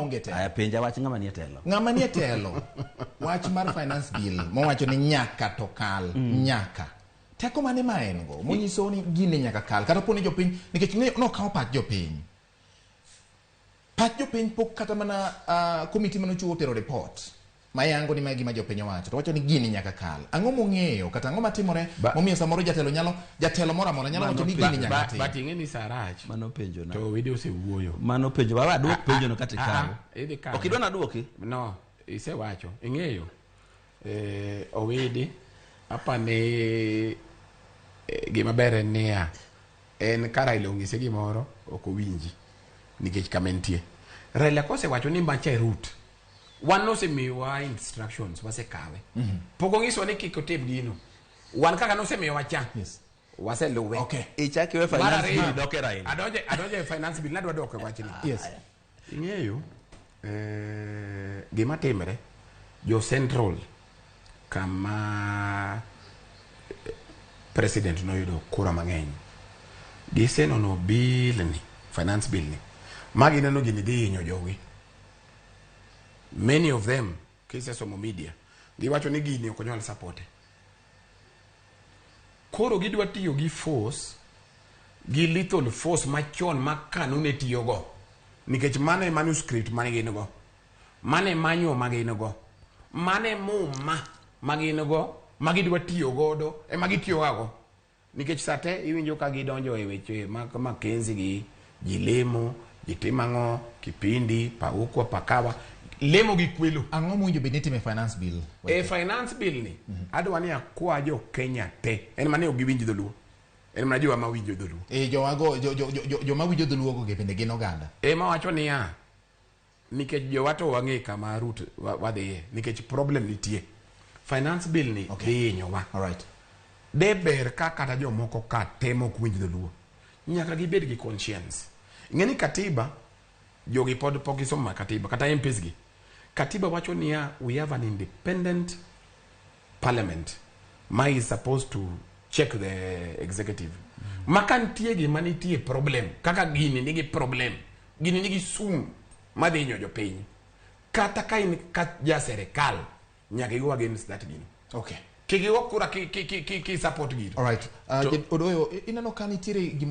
onge telo. Aya penja wach ng'ama nie telo. Ng'ama nie telo. Wach mar finance bill mowacho ni nyaka to kal, nyaka. Teko mane ma en go? Monyiso ni gini nyaka kal. Kata poni jopiny nikech no kawo pach jopiny. Pach jopiny pok kata mana komiti manochuo tero report. Mayango ni magi ma jopiny owacho. To wacho ni gini nyaka kal. Ang'o mong'eyo kata ang'o matimore momiyo samoro jatelo moro amora nyalo wacho ni gini nyaka tim. But ing'e ni Sarach. Mano penjo na. To wede osewuoyo. Mano penjo baba duok penjo no kata kawo. Okidwa na duoki? No, isewacho. Ing'eyo. Owede apane gima bere niya en kara ilongise gimoro ok owinji nikech kamentie. Raila kosewacho ni macha route. Wan nosemiwa instructions wasekawe. Poko ngiso ni kik otim gino. Wan kaka nosemiwa cha. Yes. Waseluwe. Okay. Ichakiwe finance bill doke Raila. Adonje finance bill nadwa doke wachni. Yes. Ing'eyo gima timre jo central kama president noyudo kura mang'eny. Giseno no bill ni finance bill ni. Magi neno gini dhi hinyo jowi. Many of them cases of media giwacho ni gini ok onyal support. Koro gidwa tiyo gi force gi lethal force machon ma kanune tiyo go nikech mane manuscript mane gin go, mane manyo magin go, mane muma magin go, magidwa tiyo godo e magitiyo go nikech sate iwinjo ka gidonjo e weche ma kenzi gi jilemo jitimango kipindi paukwa pakawa lemo gi kwelo. Ang'o mwinjo beniti me finance bill? Finance bill ni adwa ni akwa jo Kenya te en mane ogiwinji dholuo en mana jo ma winjo dholuo jo ma winjo dholuo go bende gin oganda ma wacho ni nikech jo wato wang'e kama Ruto wadhiye nikech problem nitie. Finance bill ni dhi nyowa. All right. De ber ka kata jo moko ka temo kwinjo dholuo nyaka gibed gi conscience. Ng'eni katiba jogi pod pokisomo katiba kata MPs gi katiba wacho ni we have an independent parliament ma is supposed to check the executive. Makantie gi manitie problem kaka gini nigi problem, gini nigi sum madhinyo jo piny kata ka in ka ja serikal nyaka go against that gini. Okay. Kiki go kura ki support gino. All right. Odoyo ineno kanitiere gimo